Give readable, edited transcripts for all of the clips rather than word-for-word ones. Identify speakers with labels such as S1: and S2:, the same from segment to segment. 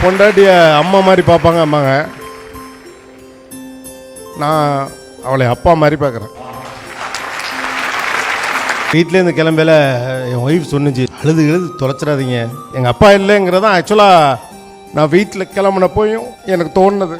S1: பொண்டாட்டிய அம்மா மாதிரி பார்ப்பாங்க அம்மாங்க. நான் அவளை அப்பா மாதிரி பார்க்குறேன். வீட்டிலேருந்து கிளம்பையில என் ஒய்ஃப் சொன்னிச்சு, அழுது தொலைச்சிடாதீங்க. எங்கள் அப்பா இல்லைங்கிறதான் ஆக்சுவலாக நான் வீட்டில் கிளம்புனப்போயும் எனக்கு தோணுது.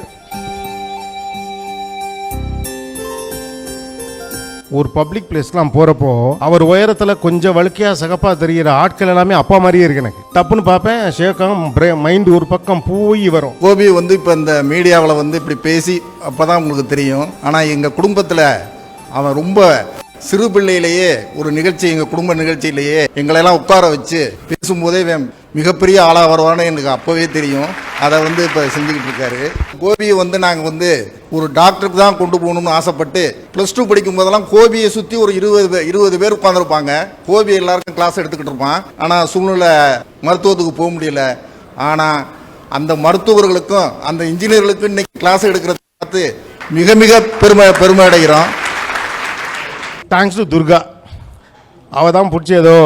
S1: ஒரு பப்ளிக் பிளேஸ்லாம் போகிறப்போ அவர் உயரத்தில் கொஞ்சம் வழுக்கையாக சகப்பாக தெரிகிற ஆட்கள் எல்லாமே அப்பா மாதிரியே இருக்கு. எனக்கு டப்புன்னு பார்ப்பேன், ஷேக்கம் மைண்டு ஒரு பக்கம் போய் வரும்.
S2: கோபி இப்போ இந்த மீடியாவில் இப்படி பேசி அப்போ தான் உங்களுக்கு தெரியும். ஆனால் எங்கள் குடும்பத்தில் அவன் ரொம்ப சிறு பிள்ளையிலேயே ஒரு நிகழ்ச்சி, எங்கள் குடும்ப நிகழ்ச்சியிலேயே எங்களெல்லாம் உட்கார வச்சு பேசும்போதே மிகப்பெரிய ஆளாக வருவான்னு எனக்கு அப்போவே தெரியும். அதை இப்போ செஞ்சுக்கிட்டு இருக்காரு. கோபியை நாங்கள் ஒரு டாக்டருக்கு தான் கொண்டு போகணும்னு ஆசைப்பட்டு +2 படிக்கும் போதெல்லாம் கோபியை சுற்றி ஒரு 20 பேர் உட்காந்துருப்பாங்க. கோபி எல்லாருக்கும் கிளாஸ் எடுத்துக்கிட்டு இருப்பான். ஆனால் சூழ்நிலை மருத்துவத்துக்கு போக முடியல. ஆனால் அந்த மருத்துவர்களுக்கும் அந்த இன்ஜினியர்களுக்கும் இன்னைக்கு கிளாஸ் எடுக்கிறத பார்த்து மிக மிக பெருமை அடைகிறோம்.
S1: Thanks to Durga. அவள் தான் பிடிச்சி ஏதோ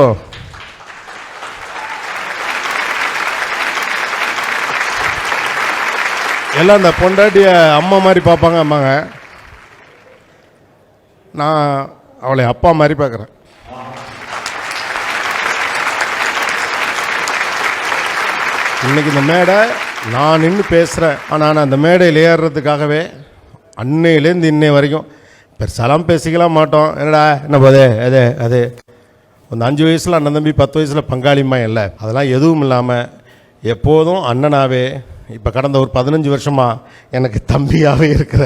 S1: எல்லாம் இந்த பொண்டாட்டிய அம்மா மாதிரி பார்ப்பாங்க அம்மாங்க. நான் அவளை அப்பா மாதிரி பார்க்குறேன். இன்னைக்கு இந்த மேடை நான் நின்று பேசுகிறேன். ஆனால் நான் அந்த மேடையில் ஏறுறதுக்காகவே அன்னையிலேருந்து இன்னை வரைக்கும் பெருசாலாம் பேசிக்கலாம் மாட்டோம். என்னடா என்ன போதே அது அந்த 5 வயசில் அண்ணன் தம்பி, 10 வயசில் பங்காளிமா இல்லை, அதெல்லாம் எதுவும் இல்லாமல் எப்போதும் அண்ணனாவே, இப்போ கடந்த ஒரு 15 வருஷமாக எனக்கு தம்பியாகவே இருக்கிற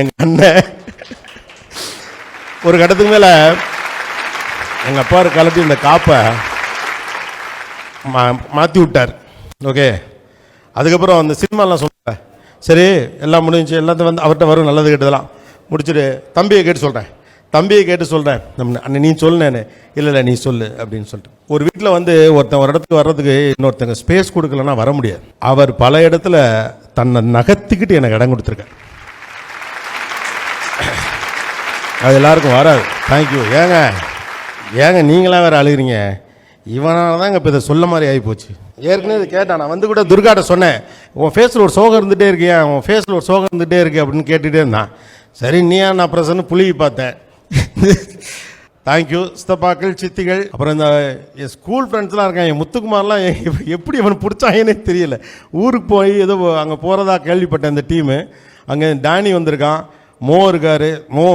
S1: எங்கள் அண்ணன் ஒரு கட்டத்துக்கு மேலே எங்கள் அப்பா கலட்டி இந்த காப்பை மாற்றி விட்டார். ஓகே, அதுக்கப்புறம் அந்த சினிமாலாம் சொல்கிறேன், சரி எல்லாம் முடிஞ்சு எல்லாத்தையும் அவர்கிட்ட வரும் நல்லது கெட்டதெல்லாம் முடிச்சுட்டு தம்பியை கேட்டு சொல்கிறேன். அண்ணன் நீ சொல்லுனேன்னு, இல்லை நீ சொல்லு அப்படின்னு சொல்லிட்டு. ஒரு வீட்டில் ஒருத்தன் ஒரு இடத்துக்கு வர்றதுக்கு இன்னொருத்தங்க ஸ்பேஸ் கொடுக்கலன்னா வர முடியாது. அவர் பல இடத்துல தன்னை நகர்த்திக்கிட்டு எனக்கு இடம் கொடுத்துருக்கார். அது எல்லாருக்கும் வராது. தேங்க்யூ. ஏங்க நீங்களாம் வேறு அழுகிறீங்க. இவனால தான் இப்போ இதை சொல்ல மாதிரி ஆகி போச்சு. ஏற்கனவே இது கேட்டான். நான் கூட துர்காட்ட சொன்னேன், உன் ஃபேஸில் ஒரு சோகம் இருந்துகிட்டே இருக்கியா, உன் ஃபேஸில் ஒரு சோகம் இருந்துகிட்டே இருக்கு அப்படின்னு கேட்டுகிட்டே இருந்தான். சரி நீயா நான் பிரசன்னு புளியை பார்த்தேன். தேங்க்யூ. சித்தப்பாக்கள், சித்திகள், அப்புறம் இந்த என் ஸ்கூல் ஃப்ரெண்ட்ஸ்லாம் இருக்கான். என் முத்துக்குமார்லாம் எப்படி அவனை பிடிச்சாங்கன்னே தெரியல. ஊருக்கு போய் ஏதோ அங்கே போகிறதா கேள்விப்பட்டேன். இந்த டீமு அங்கே டானி வந்திருக்கான், மோ இருக்காரு. மோ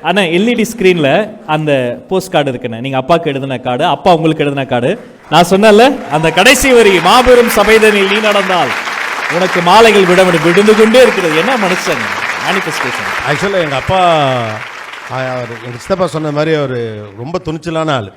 S3: அண்ணா எல்இடி ஸ்க்ரீனில் அந்த போஸ்ட் கார்டு இருக்குண்ணே. நீங்கள் அப்பாவுக்கு எழுதின கார்டு, அப்பா உங்களுக்கு எழுதின கார்டு. நான் சொன்னல அந்த கடைசி வரி, மாபெரும் சபைதனில் நீ நடந்தால் உனக்கு மாலைகள் விழுந்து கொண்டே இருக்கிறது. என்ன மனுஷன் மேனிஃபெஸ்டேஷன்.
S1: ஆக்சுவலாக எங்கள் அப்பா, எங்கள் சித்தப்பா சொன்ன மாதிரி அவர் ரொம்ப துணிச்சலான ஆள்.